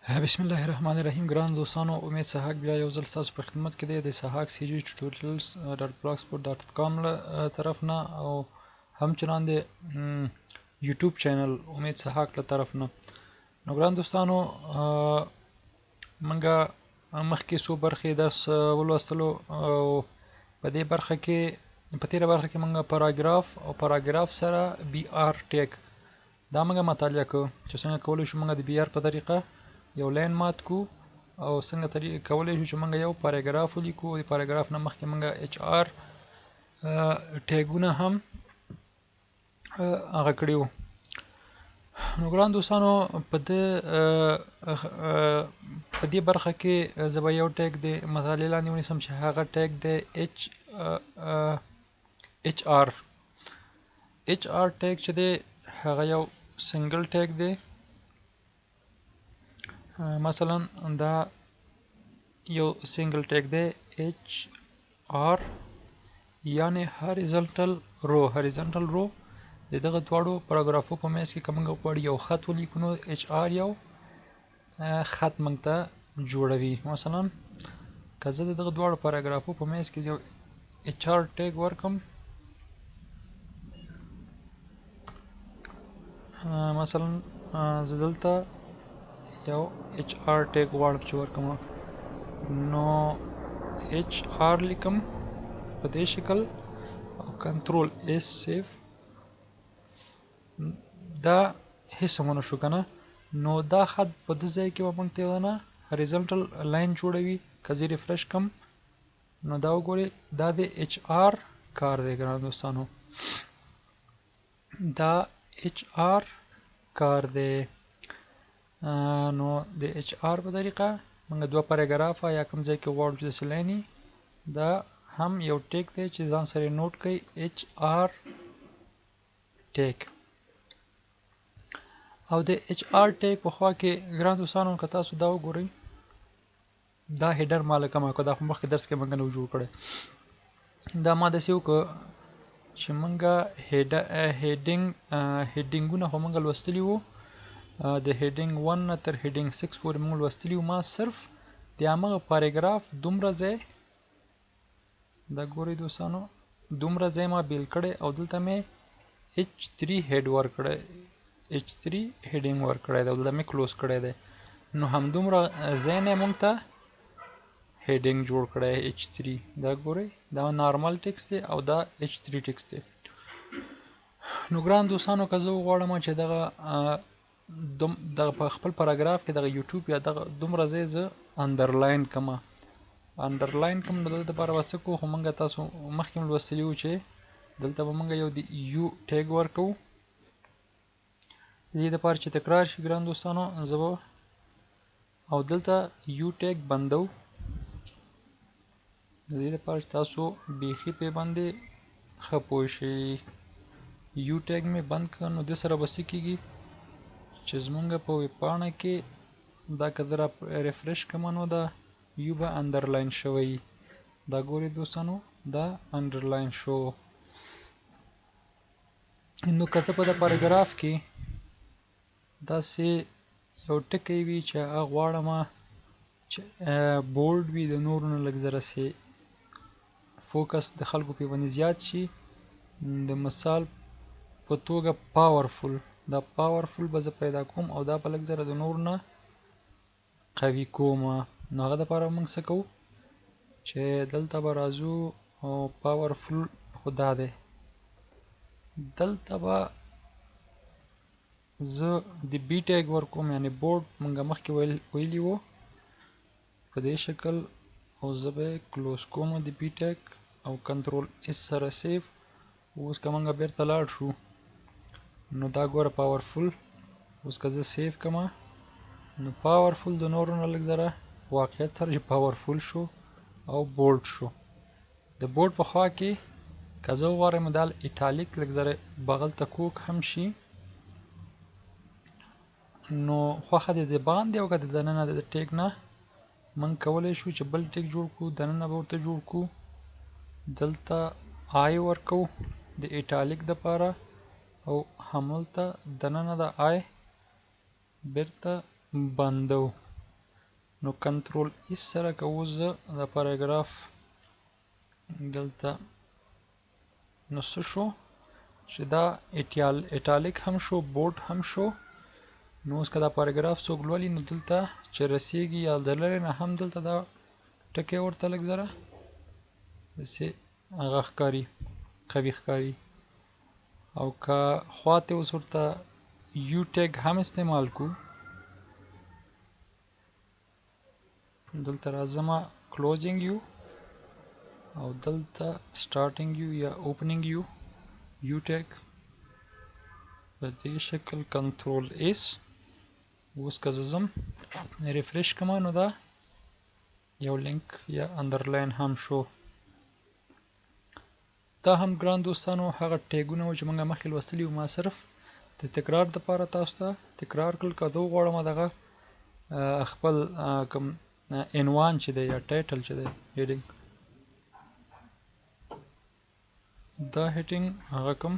بسم الله الرحمن الرحیم. ګران دوستانو، امید سهاک بیا یو ځل ستاسو په خدمت کې دی د سهاک سیریز ټوټوریالز .blogspot.com له طرف نه او همچنان د یوټیوب چینل امید سهاک له طرف نه. نو ګران دوستانو، منګه مخکې څو برخې درس ولوستلو او په دې برخه کې په تیره برخه کې منګه پاراګراف سره بي آر ټیګ دا منګه مطالعه کوو چې څنګه کولی شو منګه د بي آر په طریقه یو لاین مات کو او څنګه کولی شو چې منګه یو پاراګراف ولیکو او د پاراګراف نه مخکې منګه اچ آر ټیګونه هم هغه کړي وو. نو ګران دوستانو، په دې برخه کې زه به یو ټیګ د مطالعې لاندې ونیسم چې هغه ټیګ د اچ آر ټیګ چې دی هغه یو سنگل ټیګ دی. مثلا دا یو سنگل ټیګ دی اچ آر یعنی هاریزونټل رو د دغه دواړو پاراګرافو په منځ کې که موږ غواړو یو خط ولیکو نو اچ آر یو خط موږ ته جوړوي. مثلا که زه د دغه دواړو پاراګرافو په منځ کې یو اچ آر ټیګ ورکم، مثلا زه دلته یو اچ آر ټیګ غواړم چې ورکم، نو اچ آر لیکم په دې شکل او کنټرول اس سیف. دا هیڅ هم ونه شو کنه، نو دا خط په دې ځای کې به موږ ته نه هاریزونټل لاین جوړوي. که زه ریفرش کم نو دا وګورئ دا د اچ آر کار دی. ګران دوستانو، دا اچ آر کار دی. نو د اچ آر په طریقه موږ دوه پاراګرافه یا کوم ځای کې غواړو چې داسې لایني، دا هم یو ټیک دی چې ځان سره نوٹ کړئ اچ آر ټیک. او د اچ آر ټیک په خوا کې ګران دوستانو که تاسو دا وګورئ دا هیډر ما لکه ما کو دا خو مخکې درس کې موږ نه جوړ کړی. دا ما داسې وکړه چې موږ هیډینګونه خو موږ لوستلي وو، د هیډینګ 1 نه تر هیډینګ 6 پورې موږ لوستلي وو. ما صرف د همغه پاراګراف دومره ځای دا ګورئ دوستانو دومره ځای ما بیل کړی او دلته مې H3 هیډ ورکړی، H3 هیډینګ ورکړی دی او دلته مې کلوز کړی دی. نو همدومره ځای نه موږ ته هیډینګ جوړ کړی H3. دا ګورئ دا نارمل ټیکس دی او دا H3 ټیکس دی. نو ګران دوستانو که زه وغواړم چې دغه په خپل پاراګراف کې دغه یوټیوب یا دغه دومره ځای زه انډرلاین کړم نو دلته لپاره به څه کوو، خو موږ تاسو مخکې هم لوستلي وو چې دلته به موږ یو د یو ټیګ ورکوو. د دې لپاره چې تکرار شي ګران دوستانو زه به او دلته یو ټیګ بندو. د دې لپاره چې تاسو بیخي پې باندې ښه پوه شئ. یو ټیګ مې بند کړ نو دې سره به څه کېږي چې زمونږ په ویب پاڼه کې دا که زه ریفرش کړم نو دا یو به انډرلاین شوی. دا ګورئ دوستانو دا انډرلاین شو. نو که ته په دا پاراګراف کې داسې یو ټکی وي چې هغه غواړم چې بولډ وي، د نورو نه لږ ذره سې فوکس د خلکو پې باندې زیات شي، د مثال په توګه پاورفول، دا پاورفول به زه پیدا کوم او دا به لږ ذره د نورو نه قوي کوم. نو هغه دپاره موږ څه کوو چې دلته به راځو او پاورفول خو دا دی، دلته به زه د بي ټیګ ورکوم یعنی بورډ موږ مخکې ویلي وو په دې شکل، او زه به یې کلوز کوم د بي ټیګ او کنټرول اس سره سیف. اوس که موږ بیرته لاړ شو نو دا ګوره پاورفول. اوس که زه سیف کړم نو پاورفول د نورو نه لږ ذره واقعیت سره چې پاورفول شو او بولډ شو. د بورډ په خوا کې که زه وغواړم دا ایټالیک لږ ذره بغل ته کوږ هم شي، نو خوښه دې د باندې او که د دننه د ټیګ نه موږ کولی شو چې بل ټیګ جوړ کړو، دننه به ورته جوړ کړو. دلته آی ورکو د ایټالیک دپاره او هملته دننه د آی بیرته بندو. نو کنټرول اس سره که اوس زه دا پاراګراف دلته نو څه شو چې دا ایټالیک هم شو بورډ هم شو نو اوس که دا پاراګراف څوک لولي نو دلته چې رسیږي یا د لرې نه هم دلته دا ټکی ورته لږ ذره داسې هغه ښکاري قوي ښکاري او که خواته اوس ورته یو ټیګ هم استعمال کو دلته راځم کلوزینګ یو او دلته سټارټینګ یو یا اوپنینګ یو ټیګ په دې شکل کنټرول اس اوس که زه ځم ریفریش کوم نو دا یو لینک یا انډرلاین هم شو دا هم ګران دوستانو هغه ټیګونه و چې موږ مخکې لوستلي وو ما صرف د تکرار دپاره تاسو ته تکرار کړل که زه وغواړم دغه خپل کوم عنوان چې دی یا ټایټل چې دی هیډینګ دا هیډینګ هغه کوم